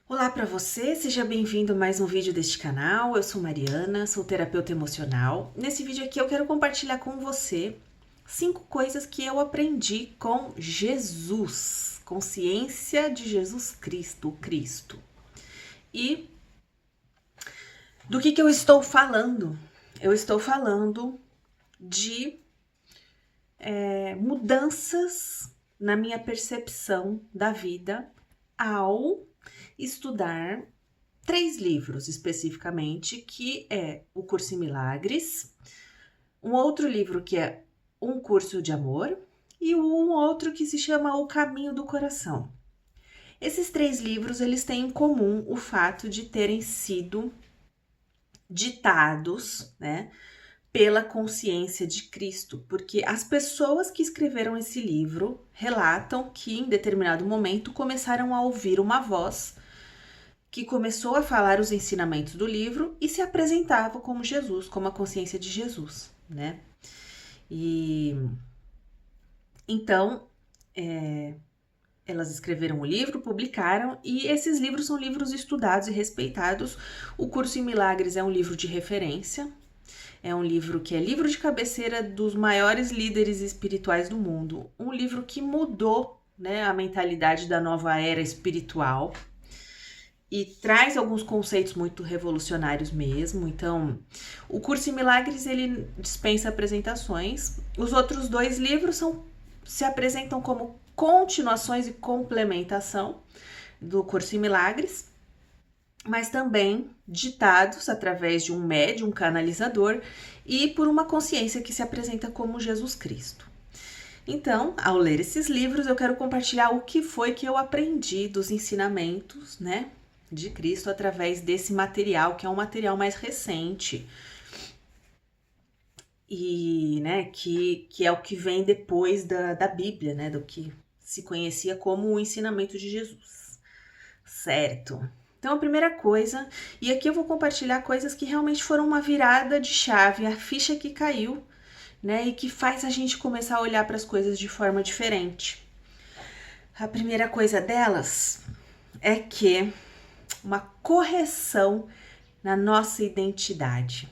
Olá para você, seja bem-vindo a mais um vídeo deste canal. Eu sou Mariana, sou terapeuta emocional. Nesse vídeo aqui eu quero compartilhar com você 5 coisas que eu aprendi com Jesus, consciência de Jesus Cristo, o Cristo. E do que eu estou falando? Eu estou falando de mudanças na minha percepção da vida ao estudar 3 livros especificamente, que é O Curso em Milagres, um outro livro que é Um Curso de Amor e um outro que se chama O Caminho do Coração. Esses 3 livros, eles têm em comum o fato de terem sido ditados, né, pela consciência de Cristo, porque as pessoas que escreveram esse livro relatam que em determinado momento começaram a ouvir uma voz que começou a falar os ensinamentos do livro e se apresentava como Jesus, como a consciência de Jesus, né? E então elas escreveram o livro, publicaram, e esses livros são livros estudados e respeitados. O Curso em Milagres é um livro de referência, é um livro que é livro de cabeceira dos maiores líderes espirituais do mundo, um livro que mudou, né, a mentalidade da nova era espiritual, e traz alguns conceitos muito revolucionários mesmo. Então, o Curso em Milagres, ele dispensa apresentações. Os outros 2 livros se apresentam como continuações e complementação do Curso em Milagres, mas também ditados através de um médium, um canalizador, e por uma consciência que se apresenta como Jesus Cristo. Então, ao ler esses livros, eu quero compartilhar o que foi que eu aprendi dos ensinamentos, né, de Cristo através desse material, que é um material mais recente e, né, que é o que vem depois da Bíblia, né, do que se conhecia como o ensinamento de Jesus, certo? Então, a primeira coisa, e aqui eu vou compartilhar coisas que realmente foram uma virada de chave, a ficha que caiu, né, e que faz a gente começar a olhar para as coisas de forma diferente. A primeira coisa delas é que uma correção na nossa identidade.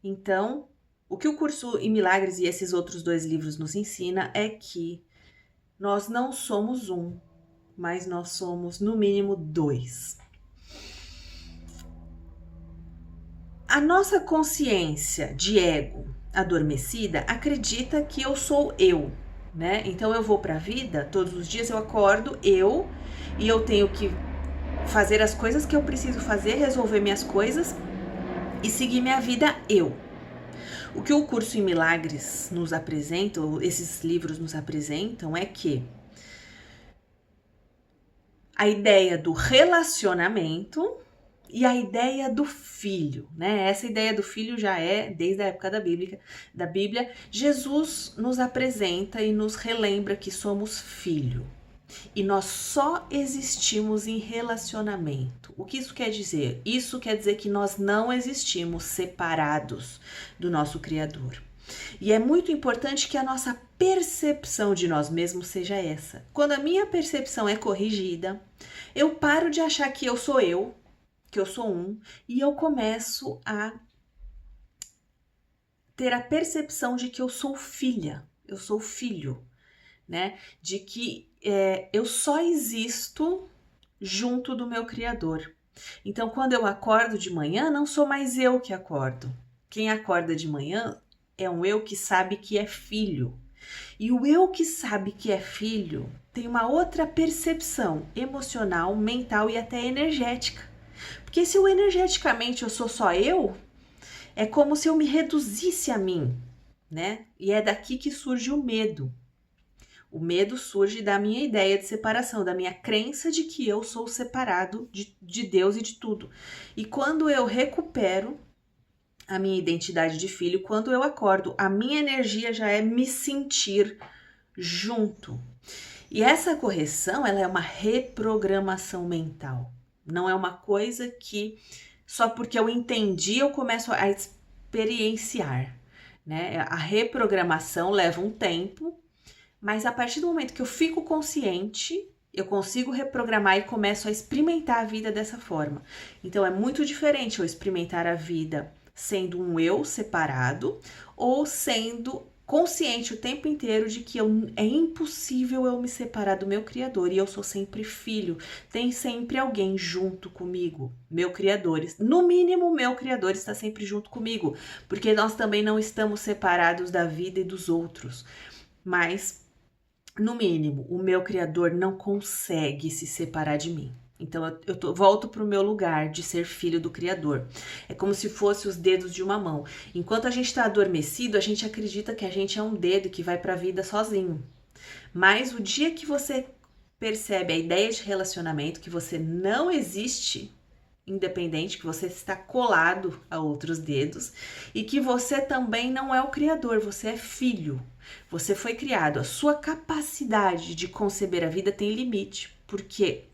Então, o que o Curso em Milagres e esses outros 2 livros nos ensina é que nós não somos um, mas nós somos no mínimo 2. A nossa consciência de ego adormecida acredita que eu sou eu, né? Então eu vou para a vida, todos os dias eu acordo e eu tenho que fazer as coisas que eu preciso fazer, resolver minhas coisas e seguir minha vida eu. O que o Curso em Milagres nos apresenta, esses livros nos apresentam, é que a ideia do relacionamento e a ideia do filho, né? Essa ideia do filho já é desde a época da Bíblia. Jesus nos apresenta e nos relembra que somos filho. E nós só existimos em relacionamento. O que isso quer dizer? Isso quer dizer que nós não existimos separados do nosso Criador. E é muito importante que a nossa percepção de nós mesmos seja essa. Quando a minha percepção é corrigida, eu paro de achar que eu, que eu sou um, e eu começo a ter a percepção de que eu sou filha, eu sou filho, né? De que eu só existo junto do meu Criador. Então, quando eu acordo de manhã, não sou mais eu que acordo. Quem acorda de manhã é um eu que sabe que é filho. E o eu que sabe que é filho tem uma outra percepção emocional, mental e até energética. Porque se eu energeticamente eu sou só eu, é como se eu me reduzisse a mim, né? E é daqui que surge o medo. O medo surge da minha ideia de separação, da minha crença de que eu sou separado de Deus e de tudo. E quando eu recupero a minha identidade de filho, quando eu acordo, a minha energia já é me sentir junto. E essa correção, ela é uma reprogramação mental. Não é uma coisa que só porque eu entendi eu começo a experienciar, né? A reprogramação leva um tempo, mas a partir do momento que eu fico consciente, Eu consigo reprogramar e começo a experimentar a vida dessa forma. Então é muito diferente eu experimentar a vida sendo um eu separado ou sendo consciente o tempo inteiro de que é impossível eu me separar do meu Criador e eu sou sempre filho. Tem sempre alguém junto comigo, meu Criador. No mínimo, meu Criador está sempre junto comigo, porque nós também não estamos separados da vida e dos outros. Mas, no mínimo, o meu Criador não consegue se separar de mim. Então volto para o meu lugar de ser filho do Criador. É como se fosse os dedos de uma mão. Enquanto a gente está adormecido, a gente acredita que a gente é um dedo que vai para a vida sozinho. Mas o dia que você percebe a ideia de relacionamento, que você não existe independente, que você está colado a outros dedos e que você também não é o Criador, você é filho. Você foi criado. A sua capacidade de conceber a vida tem limite, porque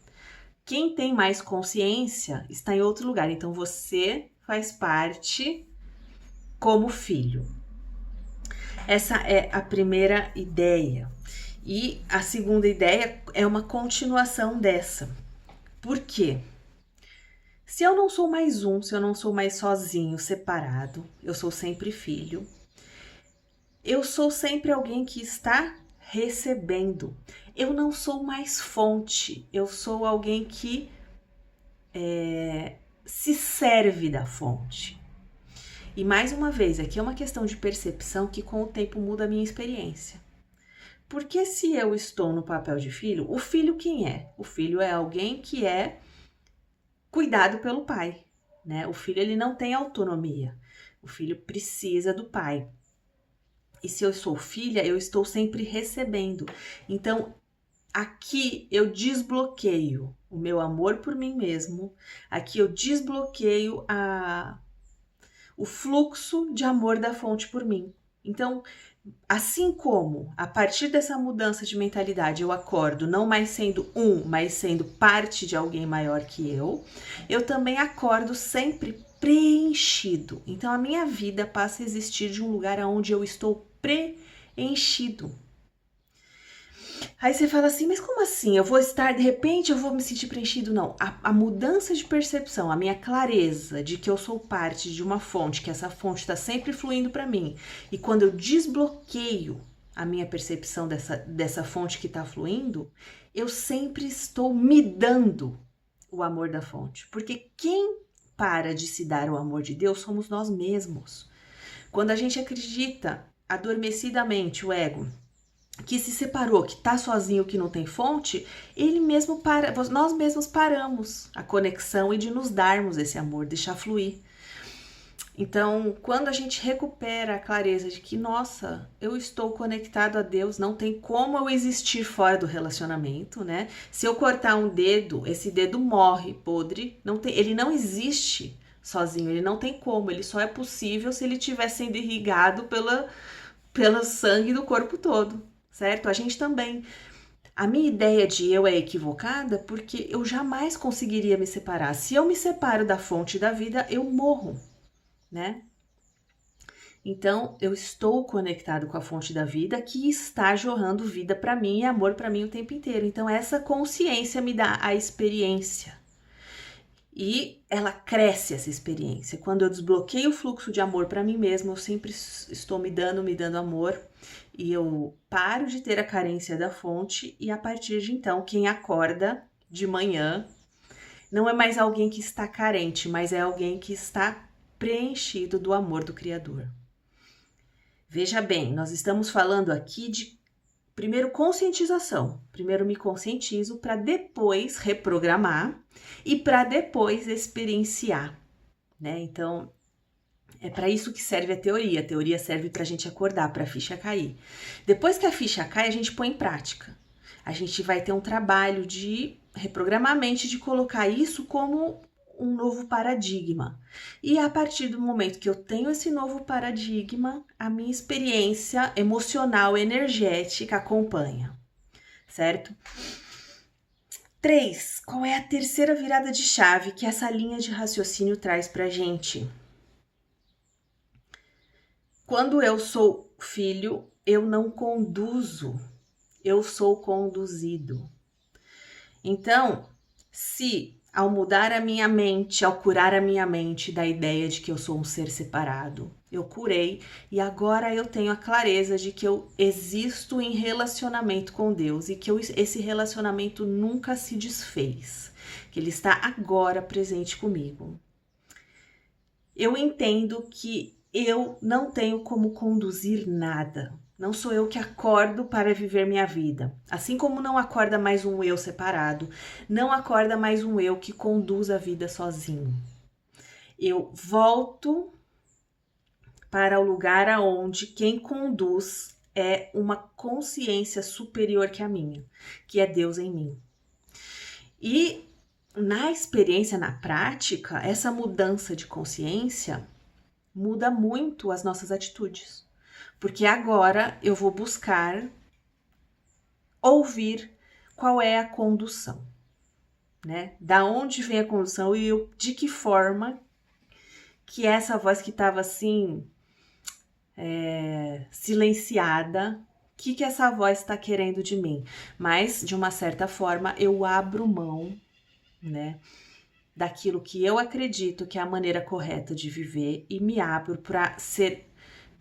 quem tem mais consciência está em outro lugar. Então você faz parte como filho. Essa é a primeira ideia. E a segunda ideia é uma continuação dessa. Por quê? Se eu não sou mais um, se eu não sou mais sozinho, separado, eu sou sempre filho. Eu sou sempre alguém que está recebendo. Eu não sou mais fonte, eu sou alguém que se serve da fonte. E mais uma vez, aqui é uma questão de percepção que com o tempo muda a minha experiência. Porque se eu estou no papel de filho, o filho quem é? O filho é alguém que é cuidado pelo pai, né? O filho ele não tem autonomia. O filho precisa do pai. E se eu sou filha, eu estou sempre recebendo. Então, aqui eu desbloqueio o meu amor por mim mesmo. Aqui eu desbloqueio o fluxo de amor da fonte por mim. Então, assim como a partir dessa mudança de mentalidade eu acordo não mais sendo mas sendo parte de alguém maior que eu também acordo sempre preenchido. Então a minha vida passa a existir de um lugar onde eu estou preenchido. Aí você fala assim, mas como assim? Eu vou estar, de repente eu vou me sentir preenchido? Não, a mudança de percepção, a minha clareza de que eu sou parte de uma fonte, que essa fonte está sempre fluindo para mim. E quando eu desbloqueio a minha percepção dessa fonte que está fluindo, eu sempre estou me dando o amor da fonte. Porque quem para de se dar o amor de Deus somos nós mesmos. Quando a gente acredita adormecidamente, o ego, que se separou, que tá sozinho, que não tem fonte, ele mesmo nós mesmos paramos a conexão e de nos darmos esse amor, deixar fluir. Então, quando a gente recupera a clareza de que, nossa, eu estou conectado a Deus, não tem como eu existir fora do relacionamento, né? Se eu cortar um dedo, esse dedo morre podre, ele não existe sozinho, ele não tem como, ele só é possível se ele estiver sendo irrigado pelo sangue do corpo todo. Certo? A gente também. A minha ideia de eu é equivocada porque eu jamais conseguiria me separar. Se eu me separo da fonte da vida, eu morro, né? Então, eu estou conectado com a fonte da vida que está jorrando vida para mim e amor para mim o tempo inteiro. Então, essa consciência me dá a experiência. E ela cresce essa experiência. Quando eu desbloqueio o fluxo de amor para mim mesma, eu sempre estou me dando amor. E eu paro de ter a carência da fonte e a partir de então, quem acorda de manhã não é mais alguém que está carente, mas é alguém que está preenchido do amor do Criador. Veja bem, nós estamos falando aqui de primeiro conscientização. Primeiro me conscientizo para depois reprogramar e para depois experienciar, né? Então, é para isso que serve a teoria. A teoria serve para a gente acordar, para a ficha cair. Depois que a ficha cai, a gente põe em prática. A gente vai ter um trabalho de reprogramar a mente, de colocar isso como um novo paradigma. E a partir do momento que eu tenho esse novo paradigma, a minha experiência emocional, energética acompanha, certo? 3. Qual é a terceira virada de chave que essa linha de raciocínio traz pra gente? Quando eu sou filho, eu não conduzo, eu sou conduzido. Então, se ao mudar a minha mente, ao curar a minha mente da ideia de que eu sou um ser separado, eu curei e agora eu tenho a clareza de que eu existo em relacionamento com Deus e que esse relacionamento nunca se desfez, que ele está agora presente comigo. Eu entendo que eu não tenho como conduzir nada. Não sou eu que acordo para viver minha vida. Assim como não acorda mais um eu separado, não acorda mais um eu que conduz a vida sozinho. Eu volto para o lugar aonde quem conduz é uma consciência superior que a minha, que é Deus em mim. E na experiência, na prática, essa mudança de consciência muda muito as nossas atitudes. Porque agora eu vou buscar ouvir qual é a condução, né? Da onde vem a condução e de que forma que essa voz que estava assim silenciada, o que essa voz está querendo de mim? Mas de uma certa forma eu abro mão, né? Daquilo que eu acredito que é a maneira correta de viver e me abro para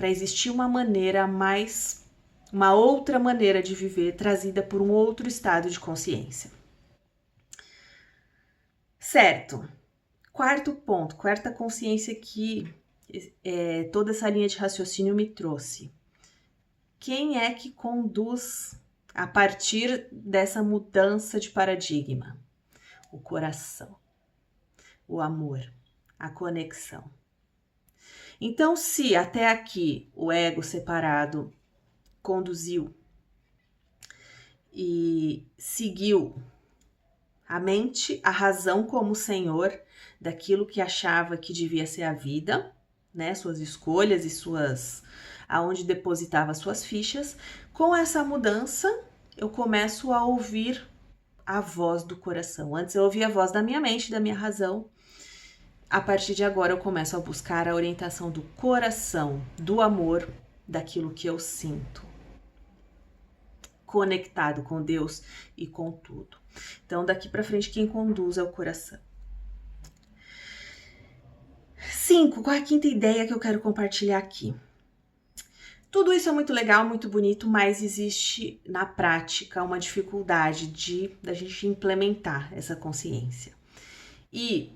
existir uma outra maneira de viver trazida por um outro estado de consciência. Certo. Quarto ponto, quarta consciência que toda essa linha de raciocínio me trouxe. Quem é que conduz a partir dessa mudança de paradigma? O coração, o amor, a conexão. Então, se até aqui o ego separado conduziu e seguiu a mente, a razão como senhor daquilo que achava que devia ser a vida, né, suas escolhas e aonde depositava suas fichas, com essa mudança eu começo a ouvir a voz do coração. Antes eu ouvia a voz da minha mente, da minha razão. A partir de agora eu começo a buscar a orientação do coração, do amor, daquilo que eu sinto, conectado com Deus e com tudo. Então, daqui para frente, quem conduz é o coração. 5. Qual é a quinta ideia que eu quero compartilhar aqui? Tudo isso é muito legal, muito bonito, mas existe na prática uma dificuldade da gente implementar essa consciência. E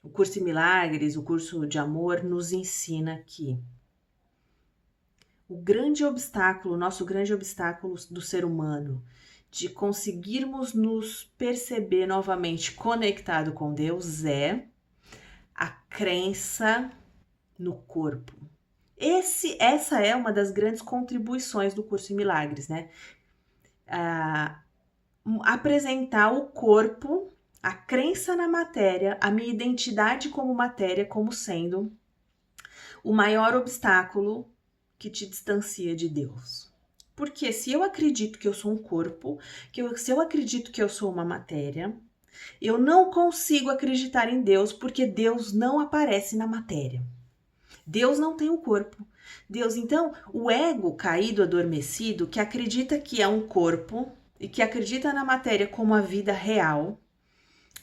o Curso em Milagres, o curso de amor, nos ensina que o nosso grande obstáculo do ser humano de conseguirmos nos perceber novamente conectado com Deus é a crença no corpo. Essa é uma das grandes contribuições do Curso em Milagres, né? Apresentar o corpo, a crença na matéria, a minha identidade como matéria, como sendo o maior obstáculo que te distancia de Deus. Porque se eu acredito que eu sou um corpo, se eu acredito que eu sou uma matéria, eu não consigo acreditar em Deus porque Deus não aparece na matéria. Deus não tem um corpo. Deus, então, o ego caído, adormecido, que acredita que é um corpo e que acredita na matéria como a vida real,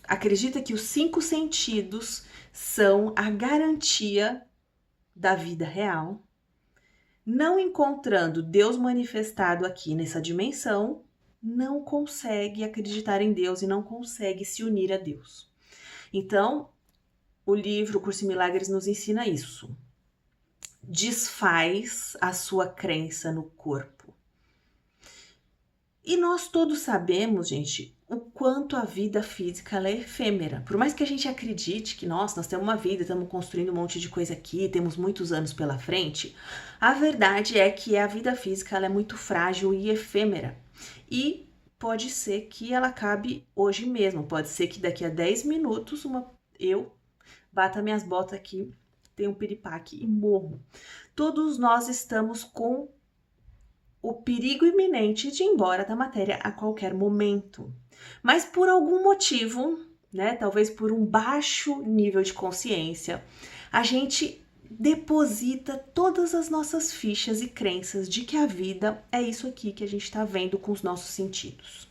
acredita que os 5 sentidos são a garantia da vida real, não encontrando Deus manifestado aqui nessa dimensão, não consegue acreditar em Deus e não consegue se unir a Deus. Então, o livro, o Curso em Milagres, nos ensina isso. Desfaz a sua crença no corpo. E nós todos sabemos, gente, o quanto a vida física ela é efêmera. Por mais que a gente acredite que nós temos uma vida, estamos construindo um monte de coisa aqui, temos muitos anos pela frente, a verdade é que a vida física ela é muito frágil e efêmera. E pode ser que ela acabe hoje mesmo, pode ser que daqui a 10 minutos eu bata minhas botas aqui, tenho um piripaque e morro. Todos nós estamos com o perigo iminente de ir embora da matéria a qualquer momento. Mas por algum motivo, né, talvez por um baixo nível de consciência, a gente deposita todas as nossas fichas e crenças de que a vida é isso aqui que a gente está vendo com os nossos sentidos.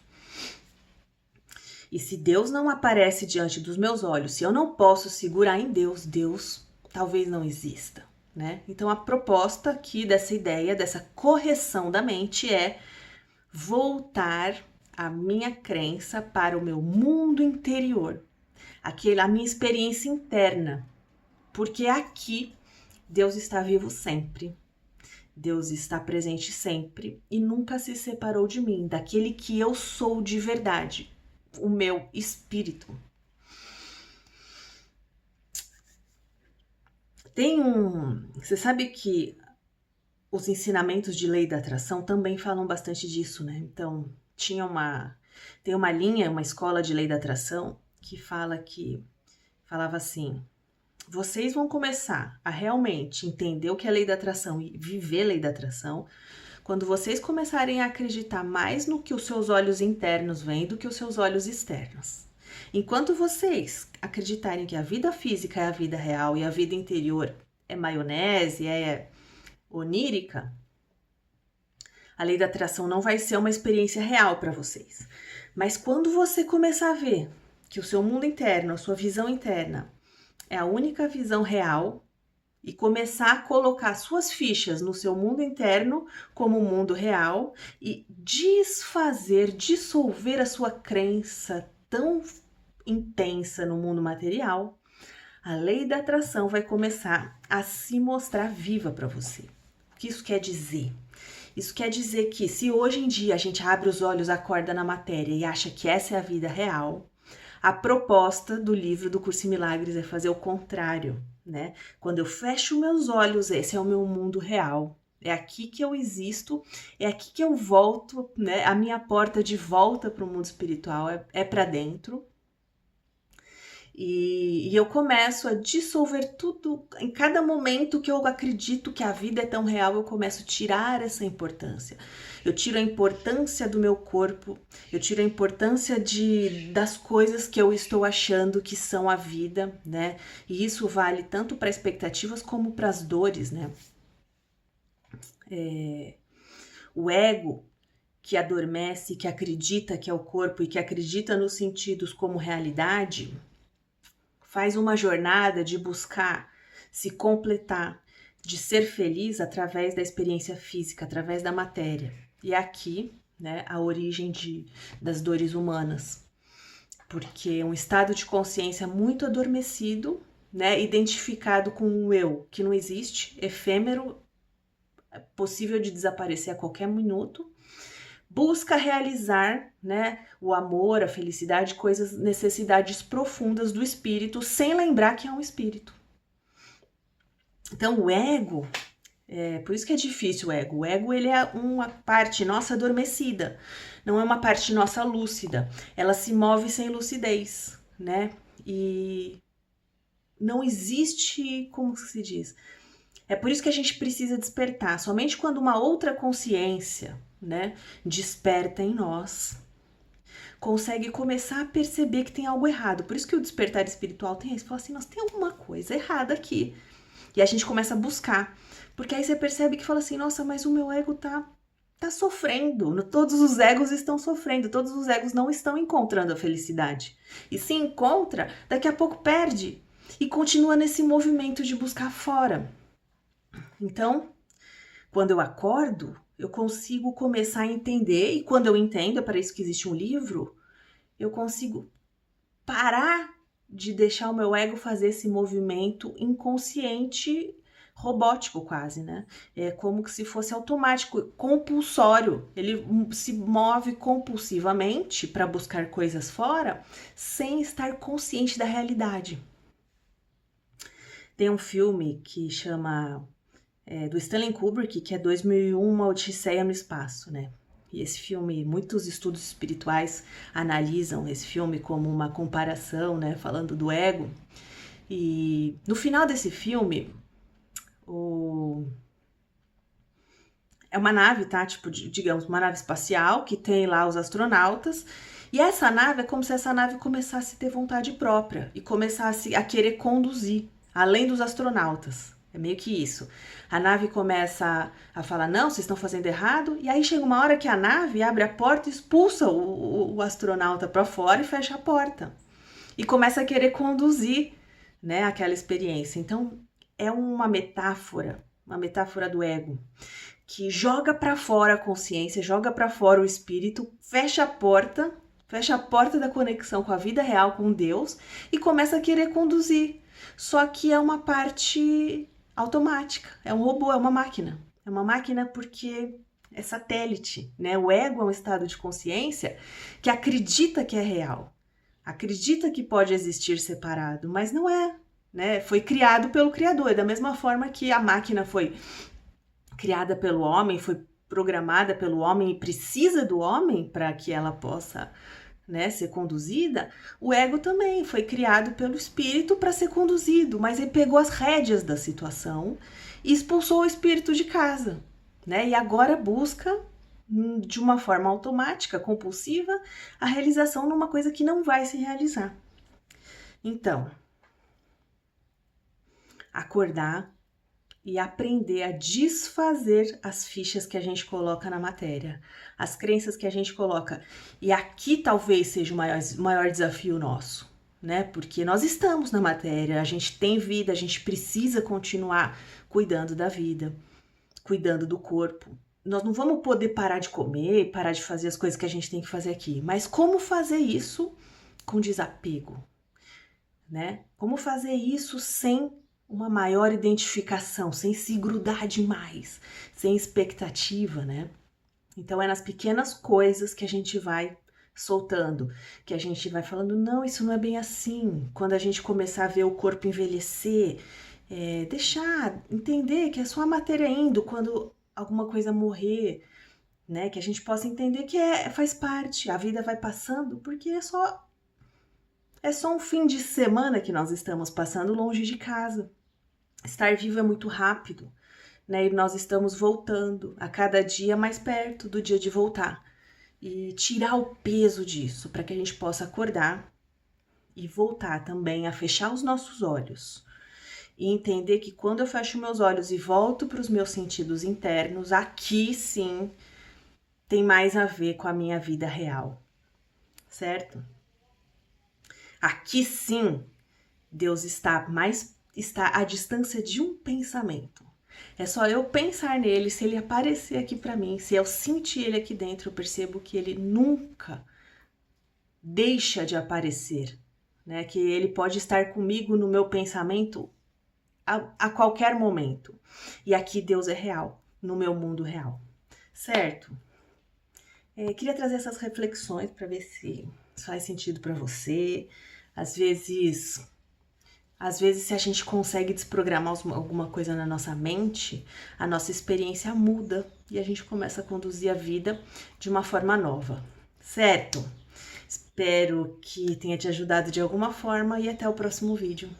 E se Deus não aparece diante dos meus olhos, se eu não posso segurar em Deus, Deus talvez não exista, né? Então a proposta aqui dessa ideia, dessa correção da mente é voltar a minha crença para o meu mundo interior, a minha experiência interna, porque aqui Deus está vivo sempre, Deus está presente sempre e nunca se separou de mim, daquele que eu sou de verdade, o meu espírito. Você sabe que os ensinamentos de lei da atração também falam bastante disso, né? Então, tem uma linha, uma escola de lei da atração que falava assim: vocês vão começar a realmente entender o que é lei da atração e viver lei da atração quando vocês começarem a acreditar mais no que os seus olhos internos veem do que os seus olhos externos. Enquanto vocês acreditarem que a vida física é a vida real e a vida interior é maionese, é onírica, a lei da atração não vai ser uma experiência real para vocês. Mas quando você começar a ver que o seu mundo interno, a sua visão interna é a única visão real e começar a colocar suas fichas no seu mundo interno como o mundo real e dissolver a sua crença tão intensa no mundo material, a lei da atração vai começar a se mostrar viva para você. O que isso quer dizer? Isso quer dizer que se hoje em dia a gente abre os olhos, acorda na matéria e acha que essa é a vida real, a proposta do livro do Curso em Milagres é fazer o contrário, né? Quando eu fecho meus olhos, esse é o meu mundo real. É aqui que eu existo, é aqui que eu volto, né? A minha porta de volta para o mundo espiritual é para dentro. E eu começo a dissolver tudo. Em cada momento que eu acredito que a vida é tão real, eu começo a tirar essa importância. Eu tiro a importância do meu corpo, eu tiro a importância das coisas que eu estou achando que são a vida, né? E isso vale tanto para expectativas como para as dores, né? O ego que adormece, que acredita que é o corpo e que acredita nos sentidos como realidade, faz uma jornada de buscar se completar, de ser feliz através da experiência física, através da matéria. E aqui, né, a origem das dores humanas. Porque um estado de consciência muito adormecido, né, identificado com um eu que não existe, efêmero, possível de desaparecer a qualquer minuto, busca realizar, né, o amor, a felicidade, necessidades profundas do espírito, sem lembrar que é um espírito. Então, o ego, por isso que é difícil o ego. O ego, ele é uma parte nossa adormecida, não é uma parte nossa lúcida. Ela se move sem lucidez, né? E não existe, como se diz? É por isso que a gente precisa despertar. Somente quando uma outra consciência, né, desperta em nós, consegue começar a perceber que tem algo errado. Por isso que o despertar espiritual tem isso. Fala assim, nós tem alguma coisa errada aqui. E a gente começa a buscar. Porque aí você percebe que fala assim, nossa, mas o meu ego tá sofrendo. Todos os egos estão sofrendo. Todos os egos não estão encontrando a felicidade. E se encontra, daqui a pouco perde. E continua nesse movimento de buscar fora. Então, quando eu acordo, eu consigo começar a entender, e quando eu entendo, é para isso que existe um livro, eu consigo parar de deixar o meu ego fazer esse movimento inconsciente, robótico quase, né? É como se fosse automático, compulsório. Ele se move compulsivamente para buscar coisas fora, sem estar consciente da realidade. Tem um filme que chama... do Stanley Kubrick, que é 2001, Uma Odisseia no Espaço, né? E esse filme, muitos estudos espirituais analisam esse filme como uma comparação, né? Falando do ego. E no final desse filme, é uma nave, tá? Tipo, digamos, uma nave espacial que tem lá os astronautas. E essa nave é como se essa nave começasse a ter vontade própria e começasse a querer conduzir, além dos astronautas. É meio que isso. A nave começa a falar, não, vocês estão fazendo errado. E aí chega uma hora que a nave abre a porta, expulsa o astronauta para fora e fecha a porta. E começa a querer conduzir, né, aquela experiência. Então, é uma metáfora do ego, que joga para fora a consciência, joga para fora o espírito, fecha a porta da conexão com a vida real, com Deus, e começa a querer conduzir. Só que é uma parte automática, é um robô, é uma máquina. É uma máquina porque é satélite, né? O ego é um estado de consciência que acredita que é real, acredita que pode existir separado, mas não é, né? Foi criado pelo Criador, da mesma forma que a máquina foi criada pelo homem, foi programada pelo homem e precisa do homem para que ela possa, né, ser conduzida. O ego também foi criado pelo espírito para ser conduzido, mas ele pegou as rédeas da situação e expulsou o espírito de casa, né? E agora busca de uma forma automática, compulsiva, a realização numa coisa que não vai se realizar. Então, acordar e aprender a desfazer as fichas que a gente coloca na matéria, as crenças que a gente coloca. E aqui talvez seja o maior desafio nosso, né? Porque nós estamos na matéria, a gente tem vida, a gente precisa continuar cuidando da vida, cuidando do corpo. Nós não vamos poder parar de comer, parar de fazer as coisas que a gente tem que fazer aqui, mas como fazer isso com desapego, né? Como fazer isso sem uma maior identificação, sem se grudar demais, sem expectativa, né? Então é nas pequenas coisas que a gente vai soltando, que a gente vai falando, não, isso não é bem assim. Quando a gente começar a ver o corpo envelhecer, deixar, entender que é só a matéria indo, quando alguma coisa morrer, né? Que a gente possa entender que faz parte, a vida vai passando, porque é só um fim de semana que nós estamos passando longe de casa. Estar vivo é muito rápido, né? E nós estamos voltando a cada dia mais perto do dia de voltar. E tirar o peso disso, para que a gente possa acordar e voltar também a fechar os nossos olhos. E entender que quando eu fecho meus olhos e volto para os meus sentidos internos, aqui sim tem mais a ver com a minha vida real, certo? Aqui sim, Deus está à distância de um pensamento. É só eu pensar nele, se ele aparecer aqui para mim, se eu sentir ele aqui dentro, eu percebo que ele nunca deixa de aparecer, né? Que ele pode estar comigo no meu pensamento a qualquer momento. E aqui Deus é real, no meu mundo real, certo? Queria trazer essas reflexões para ver se faz sentido para você. Às vezes, se a gente consegue desprogramar alguma coisa na nossa mente, a nossa experiência muda e a gente começa a conduzir a vida de uma forma nova, certo? Espero que tenha te ajudado de alguma forma e até o próximo vídeo.